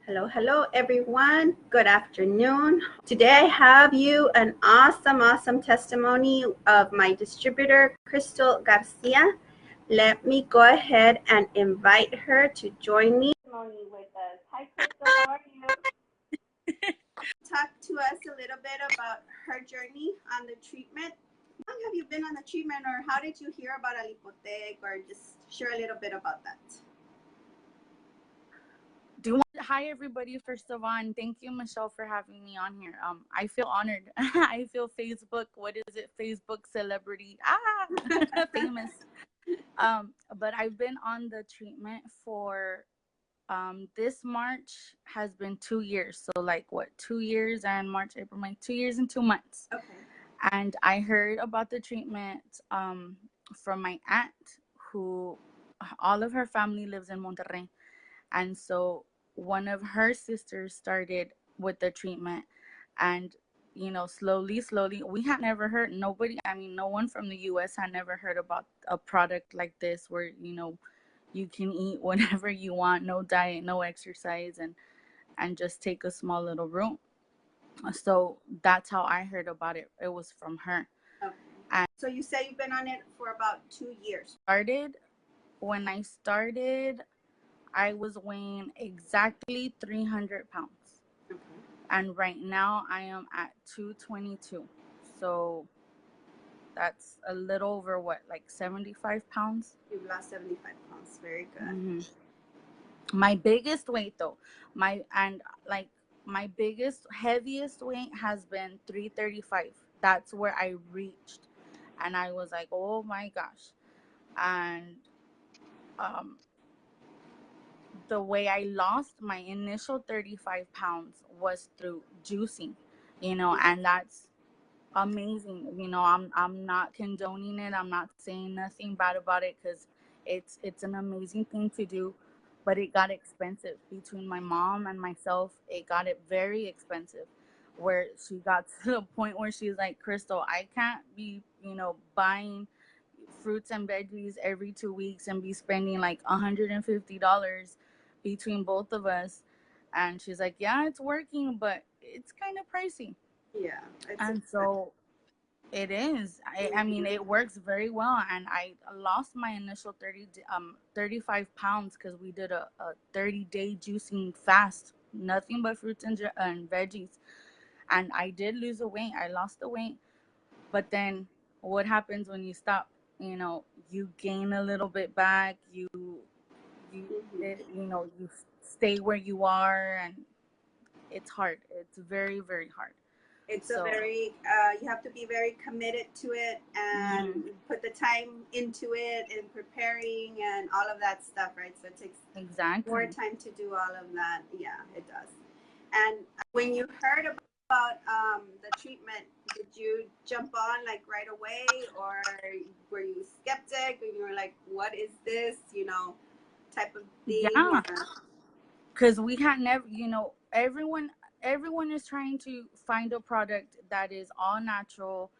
Hello, hello, everyone. Good afternoon. Today I have you an awesome testimony of my distributor, Krystal Gracia. Let me go ahead and invite her to join me. With us. Hi, Krystal. How are you? Talk to us a little bit about her journey on the treatment. How long have you been on the treatment, or how did you hear about Alipotec, or just share a little bit about that? Hi everybody, first of all, and thank you, Michelle, for having me on here. I feel honored. I feel Facebook celebrity, famous. But I've been on the treatment for this March has been 2 years. So 2 years and March, April, May, 2 years and 2 months. Okay. And I heard about the treatment from my aunt, who all of her family lives in Monterrey. And so one of her sisters started with the treatment, and slowly we had never heard, no one from the US had never heard about a product like this, where you can eat whatever you want, no diet, no exercise, and just take a small little room. So that's how I heard about it. It was from her. Okay. And so you say you've been on it for about 2 years. When I started, I was weighing exactly 300 pounds. Okay. And right now I am at 222. So that's a little over 75 pounds? You've lost 75 pounds. Very good. Mm-hmm. My biggest weight though, my biggest, heaviest weight has been 335. That's where I reached. And I was like, oh my gosh. And the way I lost my initial 35 pounds was through juicing, and that's amazing. I'm not condoning it. I'm not saying nothing bad about it, because it's an amazing thing to do, but it got expensive. Between my mom and myself, it got it very expensive, where she got to the point where she's like, Krystal, I can't be, buying fruits and veggies every 2 weeks and be spending like $150 between both of us. And she's like, yeah, it's working, but it's kind of pricey. Yeah. And so it is. I mean, it works very well. And I lost my initial 35 pounds because we did a 30-day juicing fast, nothing but fruits and veggies. And I did lose the weight. I lost the weight. But then what happens when you stop? You gain a little bit back. You stay where you are, and it's hard. It's very, very hard. It's a very, you have to be very committed to it and put the time into it and preparing and all of that stuff, right? So it takes more time to do all of that. Yeah, it does. And when you heard about the treatment, did you jump on like right away, or were you skeptic and you were like, what is this, type of thing? Yeah, because we had never, everyone is trying to find a product that is all natural,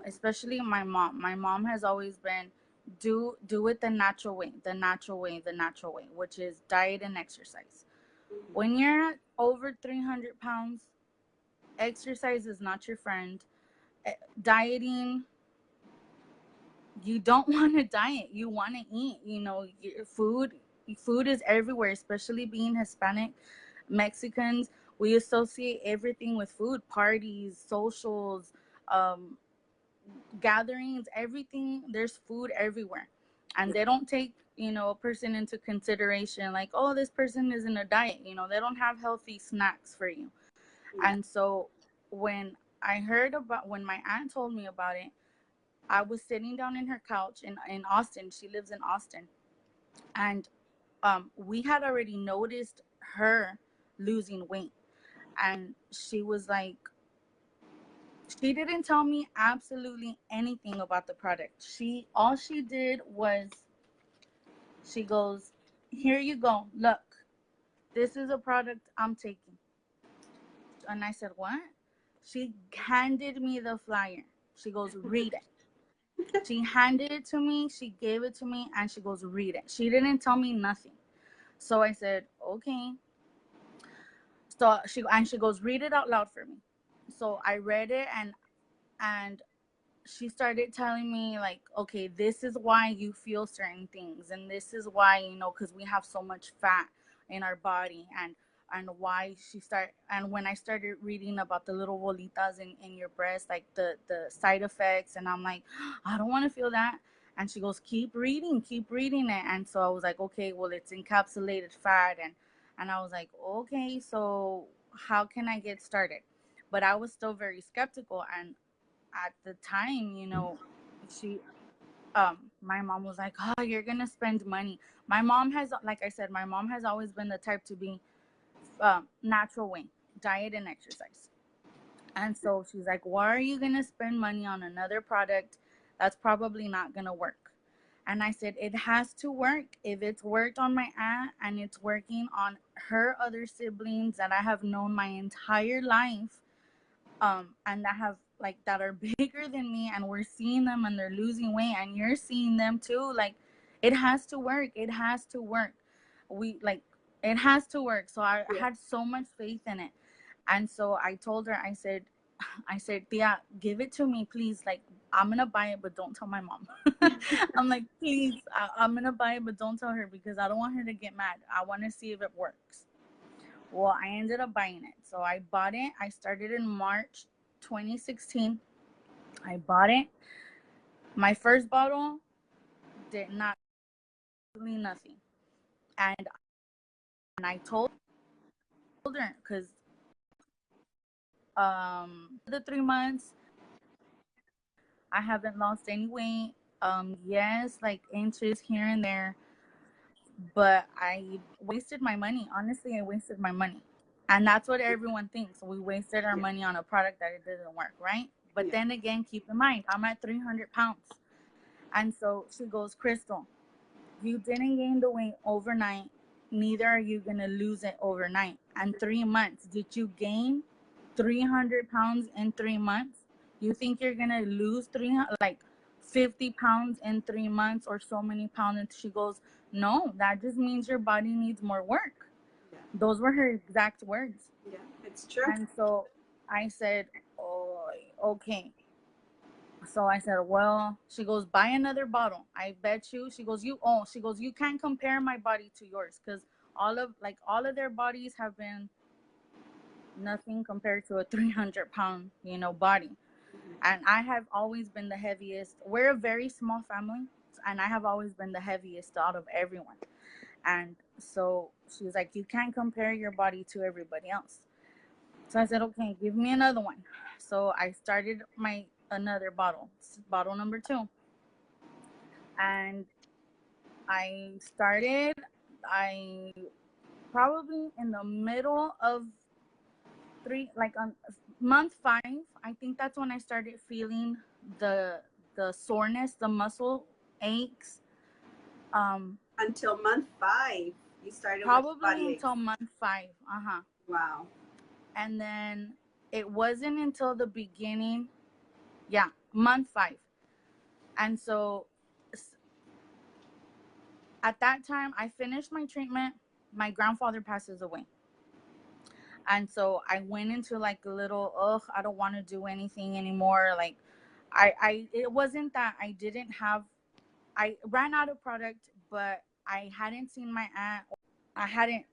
especially my mom. My mom has always been, do it the natural way, which is diet and exercise. When you're at over 300 pounds, exercise is not your friend. Dieting, you don't want to diet. You want to eat. Your food is everywhere, especially being Hispanic, Mexicans. We associate everything with food: parties, socials, gatherings, everything. There's food everywhere, and they don't take a person into consideration, like, oh, this person is in a diet. They don't have healthy snacks for you. And so when when my aunt told me about it, I was sitting down in her couch in Austin. She lives in Austin. And we had already noticed her losing weight. And she was like, she didn't tell me absolutely anything about the product. All she did was, she goes, here you go. Look, this is a product I'm taking. And I said, what? She handed me the flyer. She goes, read it. She handed it to me. She gave it to me, and she goes, read it. She didn't tell me nothing. So I said, okay. So she goes, read it out loud for me. So I read it, and she started telling me, like, okay, this is why you feel certain things, and this is why, because we have so much fat in our body, and why and when I started reading about the little bolitas in your breast, like the side effects, and I'm like, I don't want to feel that. And she goes, keep reading it. And so I was like, okay, well, it's encapsulated fat. And I was like, okay, so how can I get started? But I was still very skeptical. And at the time, she my mom was like, oh, you're gonna spend money. My mom has, like I said, my mom has always been the type to be natural way, diet and exercise. And so she's like, why are you gonna spend money on another product that's probably not gonna work? And I said, it has to work. If it's worked on my aunt and it's working on her other siblings that I have known my entire life, and that are bigger than me, and we're seeing them and they're losing weight, and you're seeing them too, like, it has to work. It has to work. It has to work. So I had so much faith in it. And so I told her, I said, Tia, give it to me, please. Like, I'm gonna buy it, but don't tell my mom. I'm like, please, I'm gonna buy it, but don't tell her, because I don't want her to get mad. I want to see if it works. Well, I ended up buying it. So I bought it. I started in March 2016. I bought it. My first bottle did not really nothing. And I told her, because the 3 months, I haven't lost any weight. Yes, like inches here and there, but I wasted my money. Honestly, I wasted my money. And that's what everyone thinks. We wasted our money on a product that it didn't work, right? But then again, keep in mind, I'm at 300 pounds. And so she goes, Krystal, you didn't gain the weight overnight. Neither are you going to lose it overnight. And 3 months, did you gain 300 pounds in 3 months? You think you're going to lose 50 pounds in 3 months, or so many pounds? And she goes, no, that just means your body needs more work. Yeah. Those were her exact words. Yeah, it's true. And so I said, oh, okay. So I said, well, she goes, buy another bottle. I bet you. She goes, you can't compare my body to yours, because all of their bodies have been nothing compared to a 300-pound, body. And I have always been the heaviest. We're a very small family, and I have always been the heaviest out of everyone. And so she's like, you can't compare your body to everybody else. So I said, okay, give me another one. So I started another bottle number 2. And I probably in the middle of on month 5, I think that's when I started feeling the soreness, the muscle aches. Until month 5, you started probably with body aches. Until month 5. Wow. And then it wasn't until the beginning, month 5. And so at that time, I finished my treatment. My grandfather passes away. And so I went into like a little, I don't want to do anything anymore. Like it wasn't that I ran out of product, but I hadn't seen my aunt. I hadn't,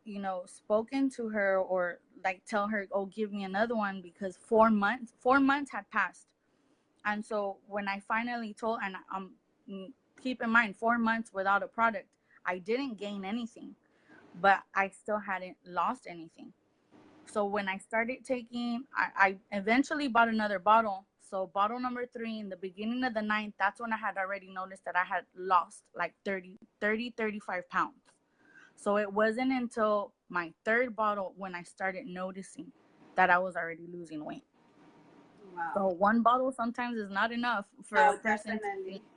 spoken to her or like tell her, oh, give me another one, because 4 months had passed. And so when I finally told, and keep in mind, 4 months without a product, I didn't gain anything, but I still hadn't lost anything. So when I started taking, I eventually bought another bottle. So bottle number 3, in the beginning of the 9th, that's when I had already noticed that I had lost like 35 pounds. So it wasn't until my 3rd bottle when I started noticing that I was already losing weight. Wow. So 1 bottle sometimes is not enough for a person.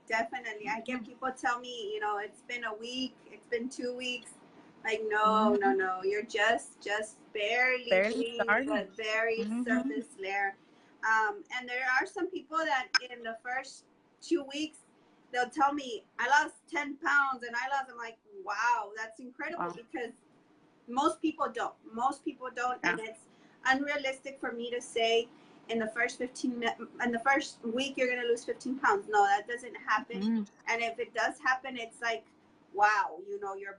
Definitely. I get people tell me, it's been a week, it's been 2 weeks. Like, no, you're just barely starting, but very surface layer. And there are some people that in the first 2 weeks, they'll tell me, I lost 10 pounds, and I'm like, wow, that's incredible. Wow. Because Most people don't. Most people don't, Yeah. and it's unrealistic for me to say in the first in the first week you're gonna lose 15 pounds. No, that doesn't happen. Mm. And if it does happen, it's like, wow, your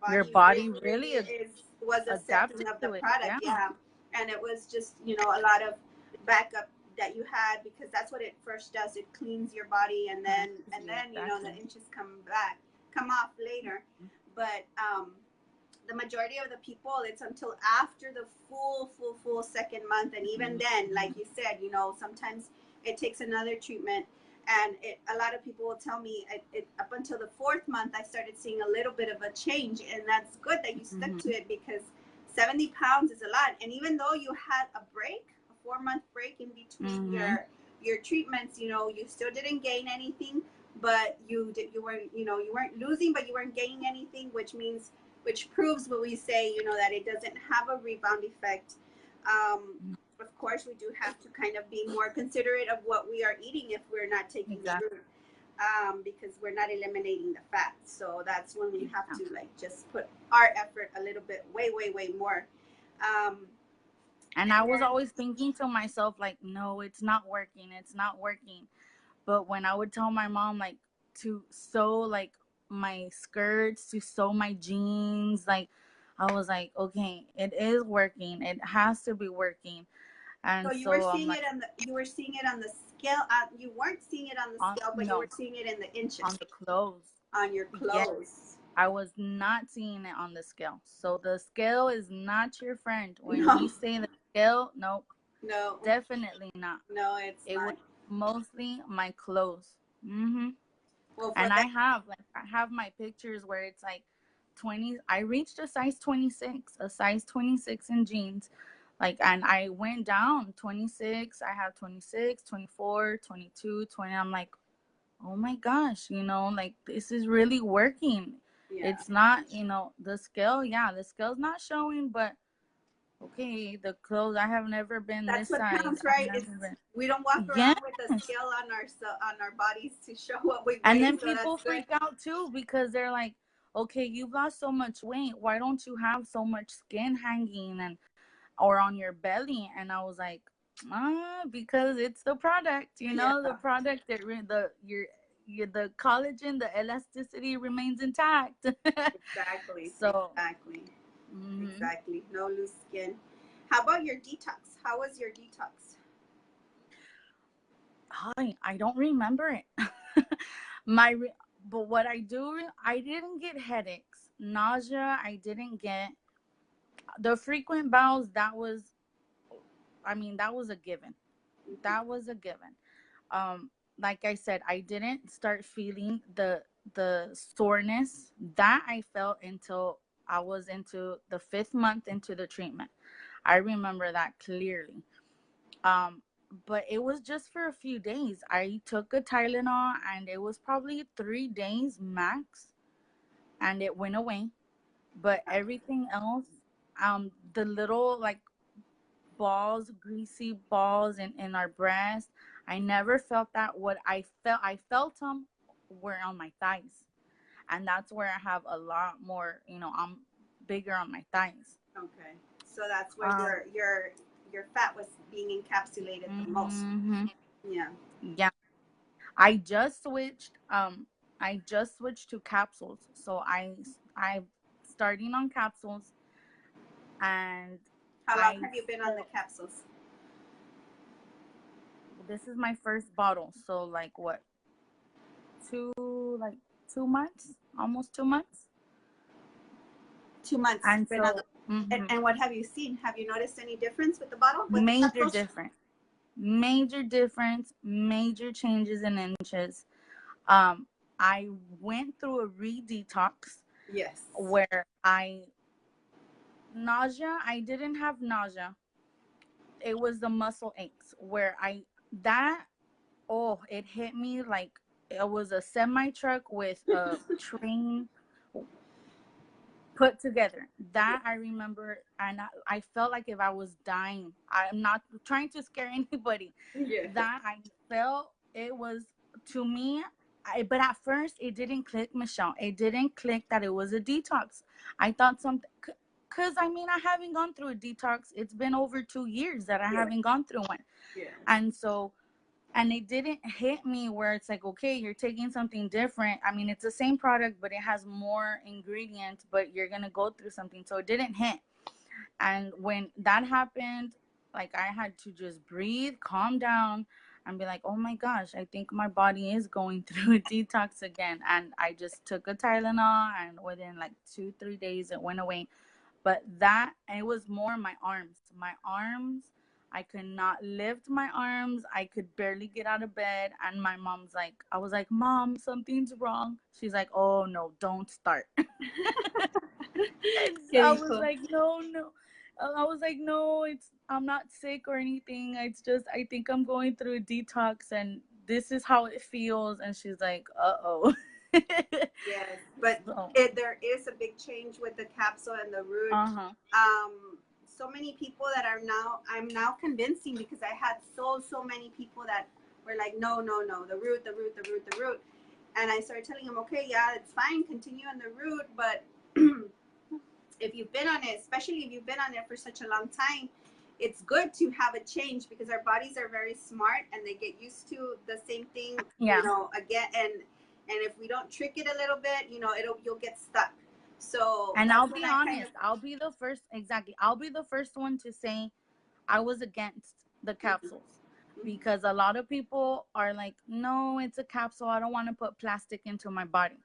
Your body body really really was accepting adapted of the to it. product. Yeah. Yeah, and it was just a lot of backup that you had, because that's what it first does. It cleans your body, and then the Exactly. inches come off later. But the majority of the people, it's until after the full second month. And even then, like you said, sometimes it takes another treatment. And a lot of people will tell me up until the fourth month I started seeing a little bit of a change. And that's good that you stuck to it, because 70 pounds is a lot. And even though you had a break, a 4-month break in between your treatments, you still didn't gain anything. But you weren't, you weren't losing, but you weren't gaining anything, which proves what we say, that it doesn't have a rebound effect. Of course, we do have to kind of be more considerate of what we are eating if we're not taking the Exactly. root, because we're not eliminating the fat. So that's when we have to just put our effort a little bit, way more. And I was always thinking to myself, like, no, it's not working. It's not working. But when I would tell my mom, like, to sew, like, my skirts, to sew my jeans, like, I was like, okay, it is working. It has to be working. So And you were so I'm seeing like, it on the scale. You weren't seeing it on the scale, but you no, were seeing it in the inches on the clothes. on your Yes, clothes. I was not seeing it on the scale. So the scale is not your friend. When we No, say the scale, no, no, definitely not. no, it's It was not. mostly my clothes. Well, for And that, I have my pictures where it's like 20. I reached a size 26 in jeans. Like, and I went down 26. I have 26, 24, 22, 20. I'm like, oh my gosh, like, this is really working. yeah. It's not, the scale, yeah, the scale's not showing, but okay, the clothes, I have never been That's this what size. counts, I've right? never been. We don't walk Yes. around with a scale on our bodies to show what we And weigh, then so people that's good. freak out too, because they're like, okay, you've lost so much weight. Why don't you have so much skin hanging or on your belly? And I was like, because it's the product, Yeah, the product that the collagen, the elasticity remains intact. exactly, So, exactly, mhm. exactly. No loose skin. How about your detox? How was your detox? I don't remember it. my re- but what I didn't get headaches, nausea. I didn't get the frequent bowels. That was a given. That was a given. Um, like I said, I didn't start feeling the soreness that I felt until I was into the 5th month into the treatment. I remember that clearly. Um, but it was just for a few days. I took a Tylenol, and it was probably 3 days max, and it went away. But everything else, the little, like, balls, greasy balls in our breast, I never felt that. What I felt them were on my thighs, and that's where I have a lot more. I'm bigger on my thighs. Okay, so that's where Um. your fat was being encapsulated the most. Hmm. Yeah. Yeah. I just switched. I just switched to capsules. So I starting on capsules, and How long I have you been on the felt capsules? this is my first bottle. So, like, what, two like 2 months, almost 2 months. 2 months. And Been on so, and what have you seen? Have you noticed any difference with the bottle, with the major capsules? difference, major difference, major changes in inches. I went through a re-detox Yes. where I didn't have nausea. It was the muscle aches where that, oh, it hit me like it was a semi truck with a train put together. That I remember, and I felt like if I was dying. I'm not trying to scare anybody. Yes. That I felt it was, to me. But at first, it didn't click, Michelle. It didn't click that it was a detox. I thought something. because I mean, I haven't gone through a detox. It's been over 2 years that I Yeah. haven't gone through one. Yeah. And so, and it didn't hit me where it's like, okay, you're taking something different. I mean, it's the same product, but it has more ingredients, but you're going to go through something. So it didn't hit. And when that happened, like I had to just breathe, calm down, and be like, oh my gosh, I think my body is going through a detox again. And I just took a Tylenol, and within like 2-3 days, it went away. But that, and it was more my arms. My arms, I could not lift my arms. I could barely get out of bed. And my mom's like, I was like, Mom, something's wrong. She's like, oh no, don't start. And I was like, no, no. I was like, no, I'm not sick or anything. It's just, I think I'm going through a detox and this is how it feels. And she's like, uh-oh. Yes, but So, there is a big change with the capsule and the root. So many people that I'm now convincing, because I had so many people that were like, no, the root. And I started telling them, okay, yeah, it's fine, continue on the root, but if you've been on it, especially if you've been on it for such a long time, it's good to have a change, because our bodies are very smart and they get used to the same thing, yeah. you know, again. And if we don't trick it a little bit, you know, you'll get stuck. So, and I'll be honest, I'll be the first one to say I was against the capsules. Because a lot of people are like, no, it's a capsule. I don't want to put plastic into my body.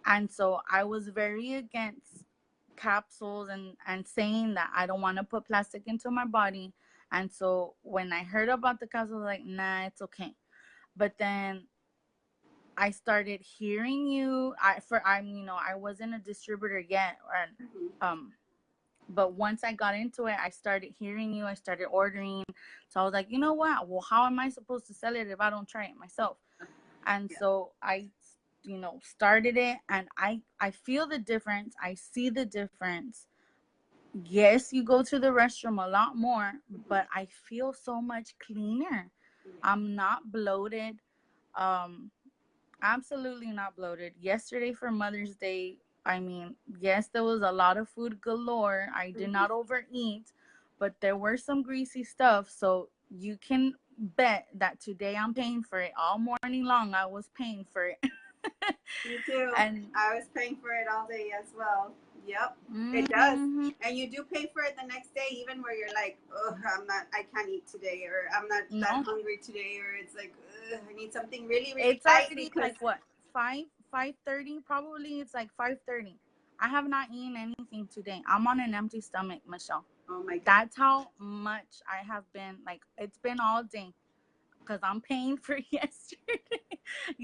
And so I was very against capsules and saying that I don't want to put plastic into my body. And so when I heard about the capsule, I was like, nah, it's okay. But then I started hearing you. I wasn't a distributor yet, but once I got into it, I started hearing you. I started ordering. So I was like, you know what? Well, how am I supposed to sell it if I don't try it myself? And so I, started it, and I feel the difference. I see the difference. Yes, you go to the restroom a lot more, but I feel so much cleaner. I'm not bloated. Absolutely not bloated. Yesterday for Mother's Day, I mean, yes, there was a lot of food galore. I did not overeat, but there were some greasy stuff. So you can bet that today I'm paying for it. All morning long, I was paying for it. Me too. And I was paying for it all day as well. Yep, it does. And you do pay for it the next day, even where you're like, oh, I can't eat today, or I'm not that hungry today, or it's like, I need something really it's light. already like what, 5:30? Probably it's like 5:30. I have not eaten anything today. I'm on an empty stomach, Michelle. Oh my God. That's how much I have been, like, it's been all day, because I'm paying for yesterday.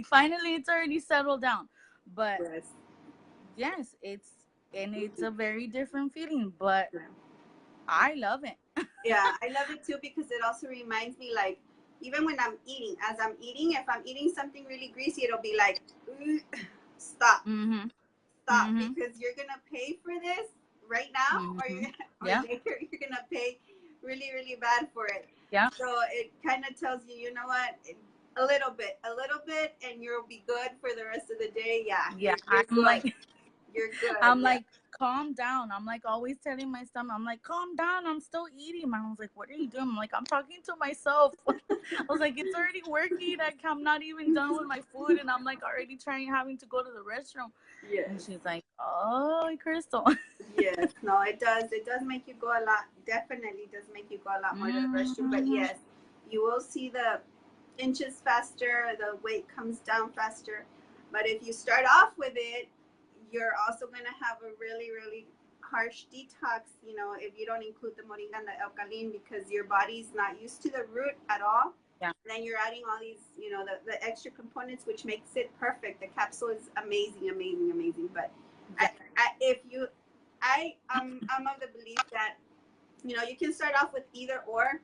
Finally, it's already settled down. But yes, it's a very different feeling, but I love it. Yeah, I love it too, because it also reminds me, like, even when I'm eating, if I'm eating something really greasy, it'll be like, stop, stop, because you're gonna pay for this right now, or later you're gonna pay really bad for it. Yeah. So it kind of tells you, you know what, a little bit, and you'll be good for the rest of the day. Yeah. Yeah. You're good. You're good. I'm like, calm down. I'm like always telling my stomach, I'm like, calm down. I'm still eating. My mom's like, what are you doing? I'm like, I'm talking to myself. I was like, it's already working. Like, I'm not even done with my food, and I'm like already having to go to the restroom. Yes. And she's like, oh, Krystal. Yes. No, it does. It does make you go a lot. Definitely does make you go a lot more to the restroom. But yes, you will see the inches faster. The weight comes down faster. But if you start off with it, you're also going to have a really harsh detox, you know, if you don't include the moringa and the alkaline, because your body's not used to the root at all. Yeah. Then you're adding all these, you know, the extra components, which makes it perfect. The capsule is amazing. But I'm of the belief that, you know, you can start off with either or,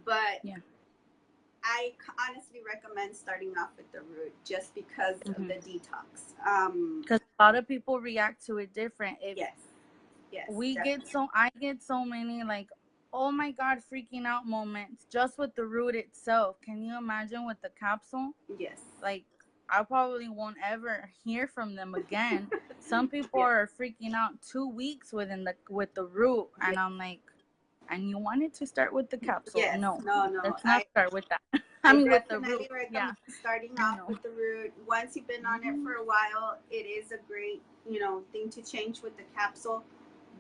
but I honestly recommend starting off with the root, just because of the detox. Because a lot of people react to it different. Yes. I get so many, like, oh my God, freaking out moments just with the root itself. Can you imagine with the capsule? Yes. Like, I probably won't ever hear from them again. Some people are freaking out 2 weeks with the root, and I'm like, and you wanted to start with the capsule? Yes, No, no. let's not start with that. I mean, with the definitely root. recommend starting off with the root. Once you've been on it for a while, it is a great, thing to change with the capsule.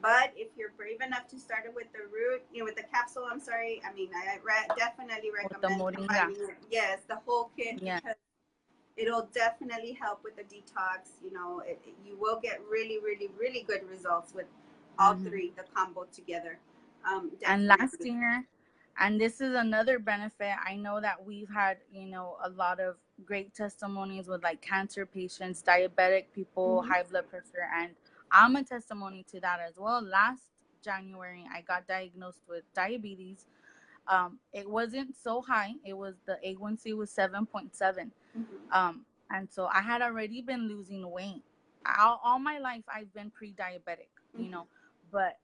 But if you're brave enough to start it with the root, with the capsule, I'm sorry. I mean, I definitely recommend combining it. Yes, the whole kit, because it'll definitely help with the detox. You will get really, really, really good results with all three, the combo together. And last year, and this is another benefit, I know that we've had, a lot of great testimonies with like cancer patients, diabetic people, high blood pressure, and I'm a testimony to that as well. Last January, I got diagnosed with diabetes. It wasn't so high. It was the A1C was 7.7. And so I had already been losing weight. All my life, I've been pre-diabetic, but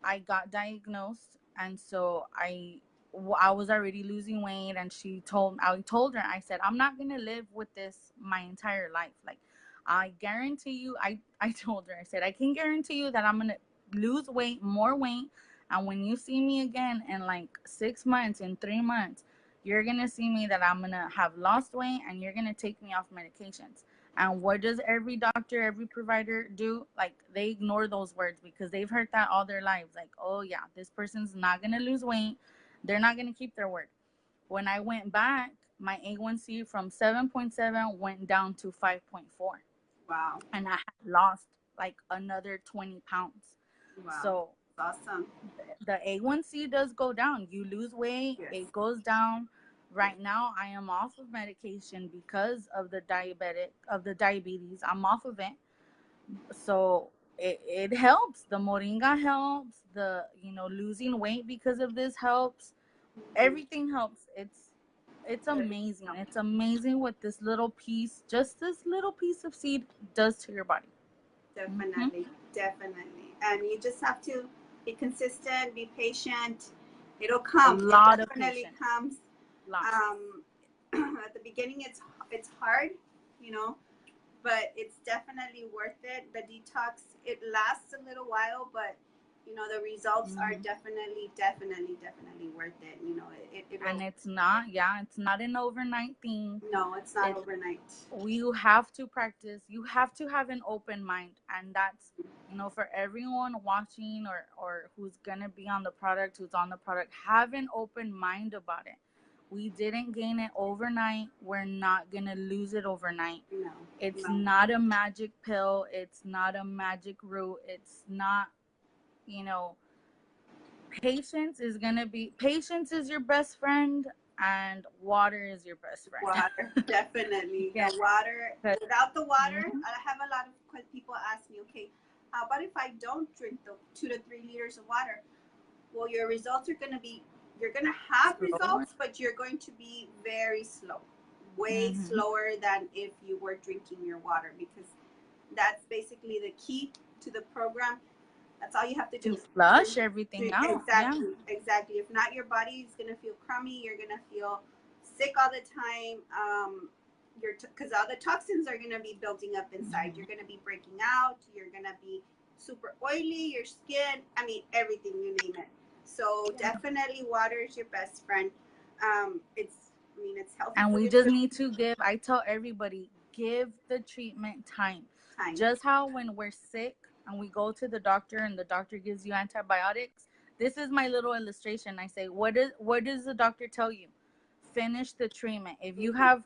I got diagnosed, and so I was already losing weight, and I told her, I said, I'm not gonna live with this my entire life. Like, I guarantee you, I told her, I said, I can guarantee you that I'm gonna lose weight, more weight, and when you see me again in like 6 months, in 3 months, you're gonna see me that I'm gonna have lost weight, and you're gonna take me off medications. And what does every doctor, every provider do? Like, they ignore those words because they've heard that all their lives. Like, oh, yeah, this person's not going to lose weight. They're not going to keep their word. When I went back, my A1C from 7.7 went down to 5.4. Wow. And I had lost like another 20 pounds. Wow. So awesome. The A1C does go down. You lose weight, it goes down. Right now, I am off of medication because of the diabetes. I'm off of it. So it helps. The moringa helps. The, losing weight because of this helps. Everything helps. It's amazing. It's amazing what this little piece of seed does to your body. Definitely. And you just have to be consistent, be patient. It'll come. A lot it definitely of patience. Comes. At the beginning, it's hard, but it's definitely worth it. The detox, it lasts a little while, but the results are definitely worth it. And it's not an overnight thing. No, it's not overnight. You have to practice. You have to have an open mind, and that's, for everyone watching or who's gonna be on the product, have an open mind about it. We didn't gain it overnight. We're not gonna lose it overnight. No, it's not a magic pill. It's not a magic root. It's not, patience is your best friend, and water is your best friend. Water, definitely. The water. Without the water, I have a lot of people ask me, okay, how about if I don't drink the 2 to 3 liters of water? Well, your results are going to be, you're going to have results, but you're going to be very slow, way slower than if you were drinking your water, because that's basically the key to the program. That's all you have to do. To flush everything out. Exactly. If not, your body is going to feel crummy. You're going to feel sick all the time. Because all the toxins are going to be building up inside. You're going to be breaking out. You're going to be super oily. Your skin, everything, you name it. So definitely water is your best friend. It's healthy. And we just need to I tell everybody, give the treatment time. Just how when we're sick and we go to the doctor and the doctor gives you antibiotics, this is my little illustration. I say, what does the doctor tell you? Finish the treatment. If you have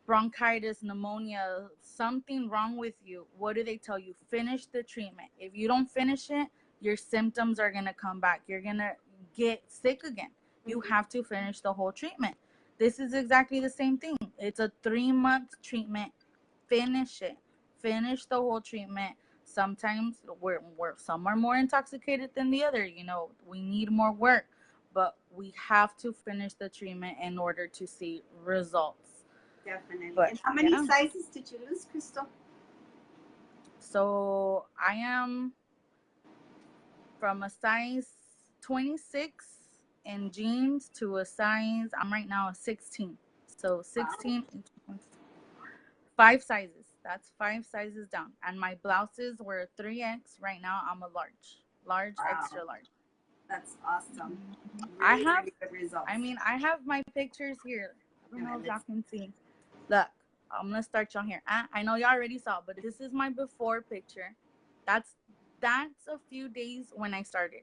bronchitis, pneumonia, something wrong with you, what do they tell you? Finish the treatment. If you don't finish it, your symptoms are going to come back. You're going to get sick again. You have to finish the whole treatment. This is exactly the same thing. It's a 3-month treatment. Finish it. Finish the whole treatment. Sometimes some are more intoxicated than the other. We need more work, but we have to finish the treatment in order to see results. Definitely. And how many sizes did you lose, Krystal? So I am from a size 26 in jeans to a size, I'm right now a 16. So 16, 5 sizes. That's 5 sizes down. And my blouses were 3X. Right now, I'm a large, Wow. extra large. That's awesome. I Really, have, really good results. I mean, I have my pictures here. I don't know if y'all can see. Look, I'm gonna start y'all here. I know y'all already saw, but this is my before picture. That's a few days when I started.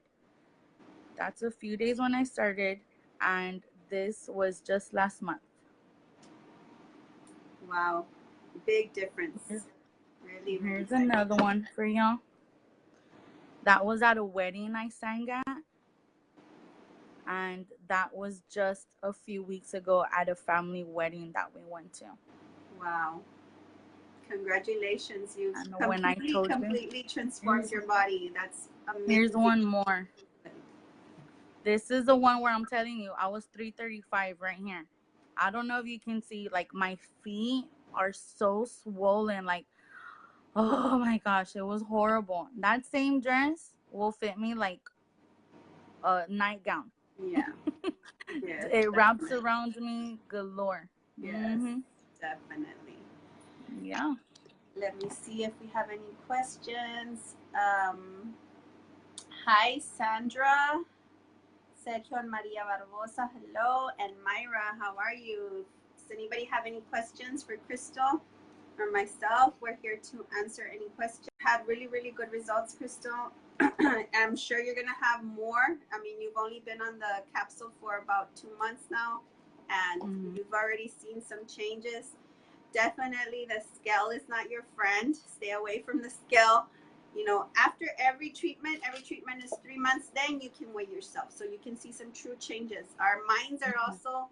That's a few days when I started, and this was just last month. Wow, big difference. Really, really. Here's another one for y'all. That was at a wedding I sang at. And that was just a few weeks ago at a family wedding that we went to. Wow. Congratulations. You've completely transformed your body. That's amazing. Here's one more. This is the one where I'm telling you, I was 335 right here. I don't know if you can see, like, my feet are so swollen. Like, oh my gosh, it was horrible. That same dress will fit me like a nightgown. Yeah. Yes, it wraps around me galore. Yes, definitely. Yeah. Let me see if we have any questions. Hi, Sandra. Sergio and Maria Barbosa, hello. And Myra, how are you? Does anybody have any questions for Krystal or myself? We're here to answer any questions. Had really, really good results, Krystal. I'm sure you're going to have more. I mean, you've only been on the capsule for about 2 months now, and you've already seen some changes. Definitely the scale is not your friend. Stay away from the scale. You know, after every treatment is 3 months, then you can weigh yourself so you can see some true changes. Our minds are also,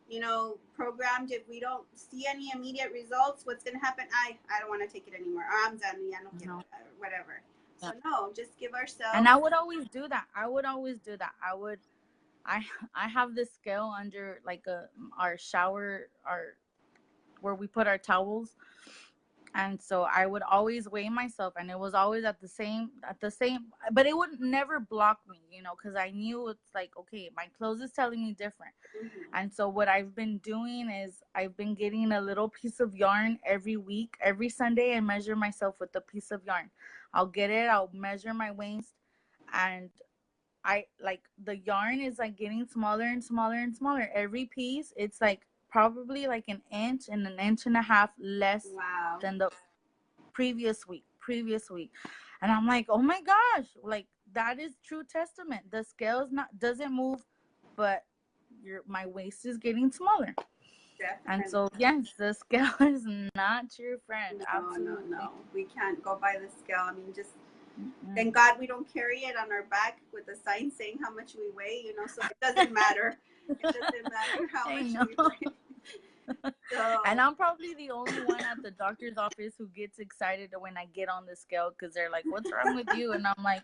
you know, programmed. If we don't see any immediate results, what's going to happen? I don't want to take it anymore. Or I'm done. Yeah, no, whatever. So no, just give ourselves. And I would always do that. I have this scale under like our shower, where we put our towels. And so I would always weigh myself, and it was always at the same, but it would never block me, you know, because I knew it's like, okay, my clothes is telling me different. And so what I've been doing is I've been getting a little piece of yarn every week. Every Sunday, I measure myself with a piece of yarn. I'll get it, I'll measure my waist, and I like the yarn is like getting smaller and smaller and smaller. Every piece, it's like probably like an inch and an inch and a half less than the previous week. And I'm like, oh my gosh, like that is true testament. The scale doesn't move, but my waist is getting smaller. Definitely. And so yes, the scale is not your friend. No, absolutely. No. We can't go by the scale. I mean, just thank God we don't carry it on our back with a sign saying how much we weigh, you know, so it doesn't matter. It doesn't matter how much we weigh. So. And I'm probably the only one at the doctor's office who gets excited when I get on the scale, because they're like, what's wrong with you? And I'm like,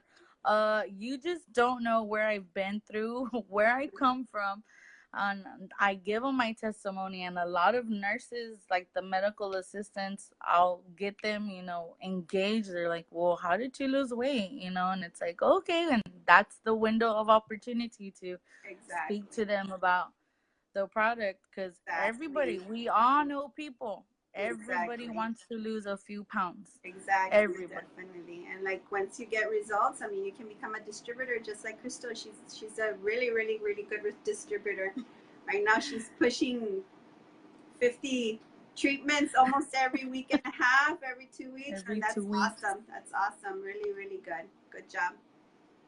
you just don't know where I've been through, where I come from. And I give them my testimony, and a lot of nurses, like the medical assistants, I'll get them, you know, engaged. They're like, well, how did you lose weight? You know, and it's like, okay. And that's the window of opportunity to speak to them about the product, because everybody, we all know people. Everybody wants to lose a few pounds. Exactly. Everybody. Definitely. And like once you get results, I mean, you can become a distributor just like Krystal. She's a really, really, really good distributor. Right now she's pushing 50 treatments almost every week and a half, every 2 weeks. And that's awesome. That's awesome. Really, really good. Good job.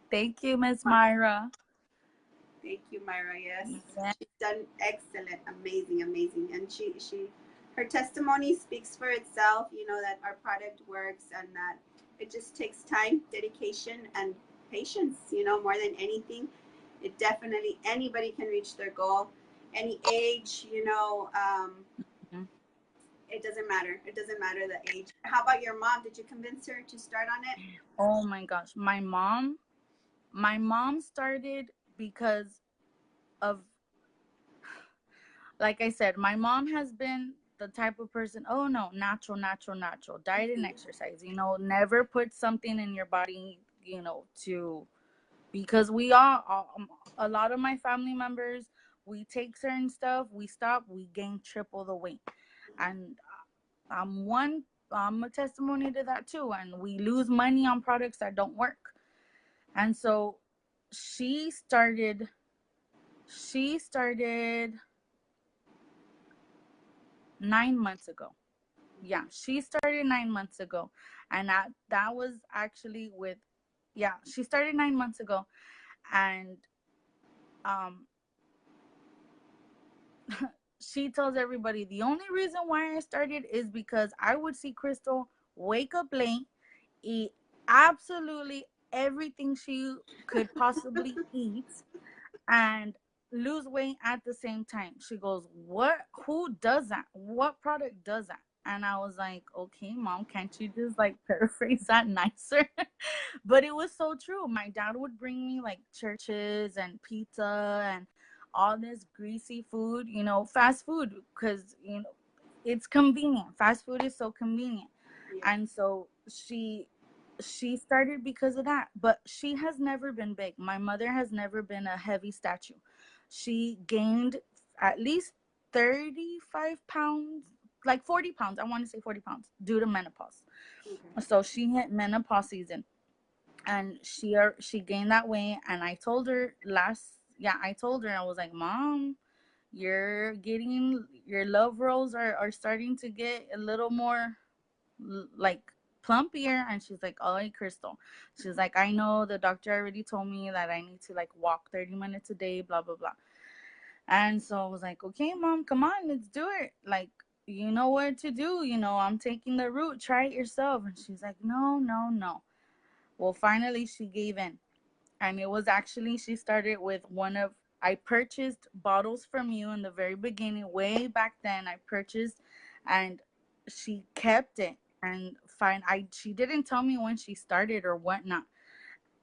Thank you, Miss Myra. Thank you, Myra. Yes, she's done excellent, amazing. And her testimony speaks for itself. You know that our product works, and that it just takes time, dedication, and patience. You know, more than anything, it definitely anybody can reach their goal, any age. You know, it doesn't matter. It doesn't matter the age. How about your mom? Did you convince her to start on it? Oh my gosh, my mom started because of, like I said, my mom has been the type of person, oh no, natural, diet and exercise, you know, never put something in your body, you know, because we all, a lot of my family members, we take certain stuff, we stop, we gain triple the weight. And I'm one I'm a testimony to that too. And we lose money on products that don't work. And so she started 9 months ago. Yeah, she started 9 months ago. And that was actually with, yeah, she started 9 months ago. And um she tells everybody the only reason why I started is because I would see Krystal wake up late, eat absolutely everything she could possibly eat, and lose weight at the same time. She goes, "What? Who does that? What product does that?" And I was like, "Okay, mom, can't you just like paraphrase that nicer?" But it was so true. My dad would bring me like churches and pizza and all this greasy food, fast food, because it's convenient. Fast food is so convenient. Yeah. And so she started because of that. But she has never been big. My mother has never been a heavy statue. She gained at least 35 pounds, like 40 pounds. I want to say 40 pounds due to menopause. Okay. So she hit menopause season, and she gained that weight. And I told her I was like, Mom, your love rolls are starting to get a little more like plumpier. And she's like, "Oh, hey, Krystal." She's like, "I know the doctor already told me that I need to like walk 30 minutes a day, blah blah blah." And so I was like, "Okay, mom, come on, let's do it. Like, you know what to do. I'm taking the route. Try it yourself." And she's like, "No, no, no." Well, finally she gave in. And it was actually, she started with I purchased bottles from you in the very beginning, way back then. I purchased, and she kept it. And she didn't tell me when she started or whatnot.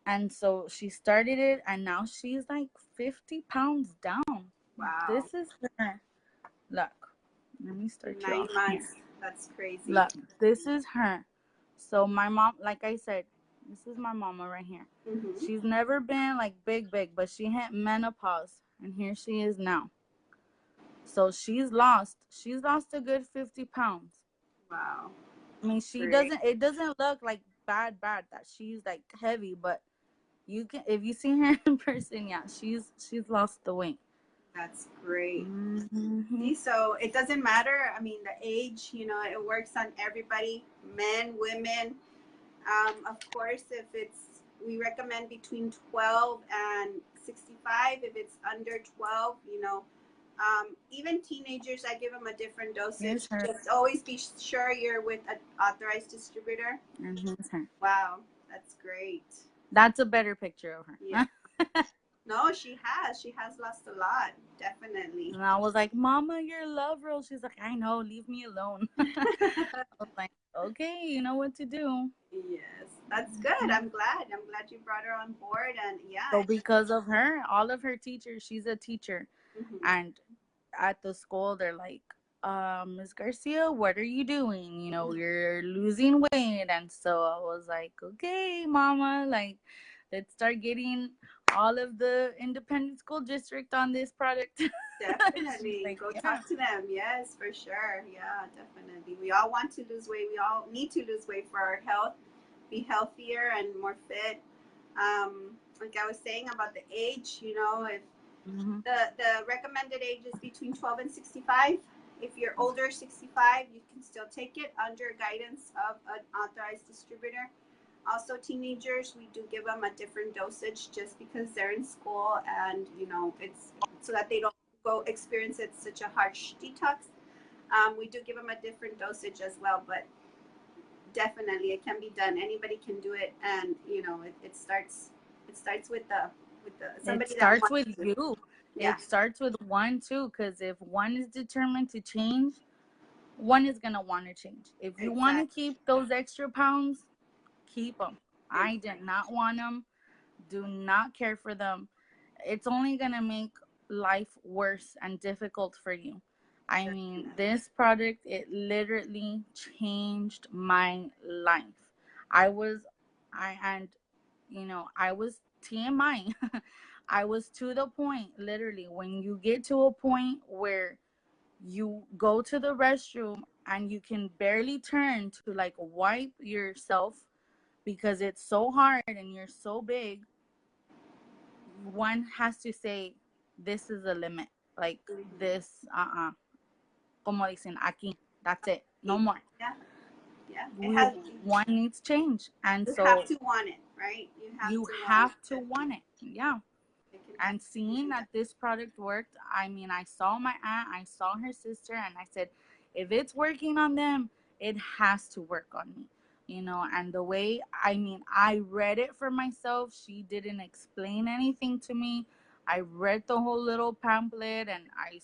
And so she started it, and now she's like 50 pounds down. Wow. This is her. Look, let me start you 9 off here. months. That's crazy. Look, this is her. So my mom, like I said, this is my mama right here. Mm-hmm. She's never been like big, but she hit menopause, and here she is now. So she's lost a good 50 pounds. Wow. I mean, Great. it doesn't look like bad that she's like heavy, but if you see her in person, yeah, she's lost the weight. That's great. Mm-hmm. See, so it doesn't matter. I mean, the age, it works on everybody, men, women. Of course, we recommend between 12 and 65. If it's under 12, even teenagers, I give them a different dosage. Just always be sure you're with an authorized distributor. And here's her. Wow, that's great. That's a better picture of her. Yeah. No, she has lost a lot, definitely. And I was like, "Mama, your love roll." She's like, "I know, leave me alone." I was like, "Okay, you know what to do." Yes, that's good. I'm glad you brought her on board. And yeah. So because of her, all of her teachers, she's a teacher. Mm-hmm. And at the school, they're like, "Miss Garcia, what are you doing? You're losing weight." And so I was like, "Okay, Mama, like, let's start getting all of the independent school district on this product." Definitely. Like, Go yeah. talk to them. Yes, for sure. Yeah, definitely. We all want to lose weight. We all need to lose weight for our health, be healthier and more fit. Like I was saying about the age, if Mm-hmm. the recommended age is between 12 and 65. If you're older, 65, you can still take it under guidance of an authorized distributor. Also, teenagers, we do give them a different dosage just because they're in school, and it's so that they don't go experience it such a harsh detox. We do give them a different dosage as well, but definitely it can be done. Anybody can do it, and it starts with the somebody It starts that with you. Yeah. It starts with one too, because if one is determined to change, one is gonna want to change. If you want to keep those extra pounds, keep them. I did not want them. Do not care for them. It's only gonna make life worse and difficult for you. I mean, this product, it literally changed my life. I was, I and I was TMI. I was to the point, literally, when you get to a point where you go to the restroom and you can barely turn to like wipe yourself because it's so hard and you're so big, one has to say, this is the limit. Like this, como dicen, aquí, that's it, no more. Yeah, yeah. One needs change, and you so have to want it, right? You have to want it. Yeah. And seeing that this product worked, I mean, I saw my aunt, I saw her sister, and I said, if it's working on them, it has to work on me. You know, and the way, I mean, I read it for myself. She didn't explain anything to me. I read the whole little pamphlet, and I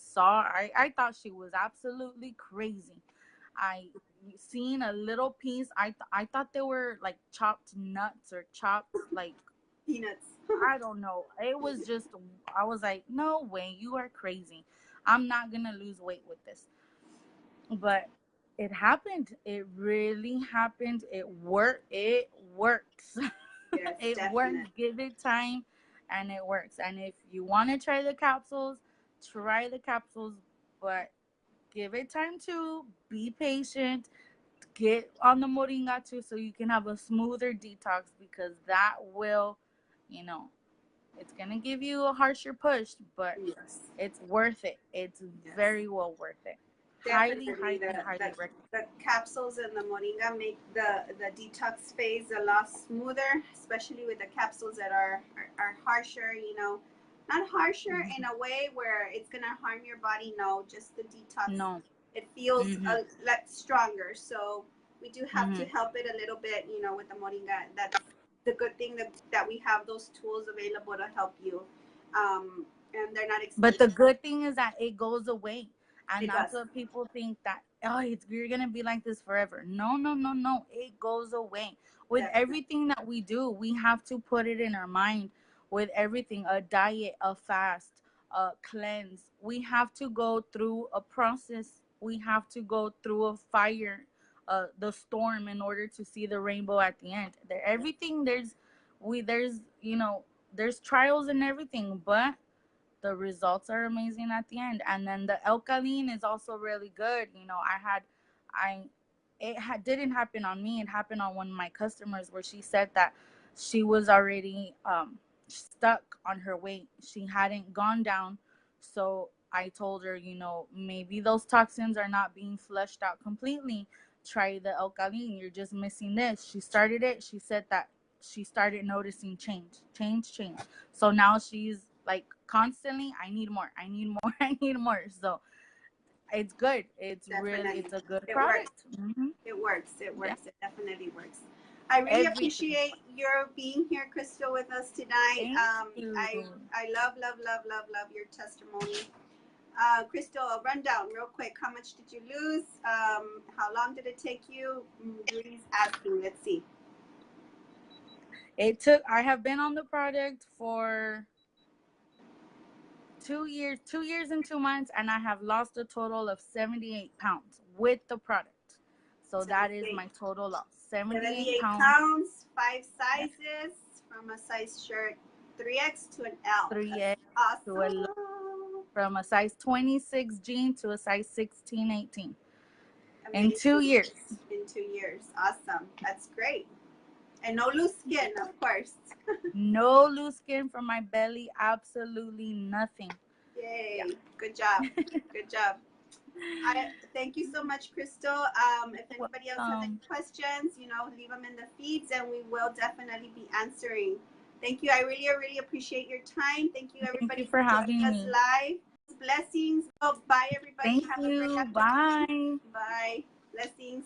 thought she was absolutely crazy. I seen a little piece. I thought they were like chopped nuts or chopped like peanuts. I don't know. It was just, I was like, no way, you are crazy. I'm not going to lose weight with this. But it happened. It really happened. It worked. It works. Yes, it definitely. works. Give it time and it works. And if you want to try the capsules, try the capsules, but give it time too. Be patient. Get on the moringa too so you can have a smoother detox, because that will, you know, it's going to give you a harsher push, but yes, it's worth it. It's very well worth it. Highly recommend. The capsules and the moringa make the detox phase a lot smoother, especially with the capsules that are harsher, you know, not harsher in a way where it's going to harm your body. No, just the detox. No. It feels a lot stronger. So we do have to help it a little bit, you know, with the moringa. That's the good thing that we have those tools available to help you. And they're not expensive. But the good thing is that it goes away. And that's does. what people think, that, oh, you're going to be like this forever. No, no, no, no. It goes away. With everything that we do, we have to put it in our mind. With everything, a diet, a fast, a cleanse, we have to go through a process. We have to go through a fire, the storm, in order to see the rainbow at the end. Everything, there's you know, there's trials and everything, but the results are amazing at the end. And then the alkaline is also really good. You know, didn't happen on me. It happened on one of my customers, where she said that she was already stuck on her weight. She hadn't gone down. So I told her, you know, maybe those toxins are not being flushed out completely. Try the alkaline. You're just missing this. She started it. She said that she started noticing change. So now she's like constantly, I need more, I need more, I need more. So it's good. It's really, it's a good product. It works. It definitely works. I really appreciate your being here, Krystal, with us tonight. I love your testimony. Krystal, a rundown real quick. How much did you lose? How long did it take you? Julie's asking. Let's see. I have been on the product for 2 years and 2 months, and I have lost a total of 78 pounds with the product. So that is my total loss. 78 pounds, 5 sizes, from a size shirt 3X to an L. 3X awesome. to a L. From a size 26 jean to a size 16, 18. Amazing. In 2 years. In 2 years. Awesome. That's great. And no loose skin, of course. No loose skin from my belly. Absolutely nothing. Yay. Yeah. Good job. Good job. Thank you so much, Krystal. If anybody else has any questions, you know, leave them in the feeds and we will definitely be answering. Thank you. I really appreciate your time. Thank you, everybody, for having me live. Blessings. Oh, bye, everybody. Thank you. Bye. Bye. Blessings.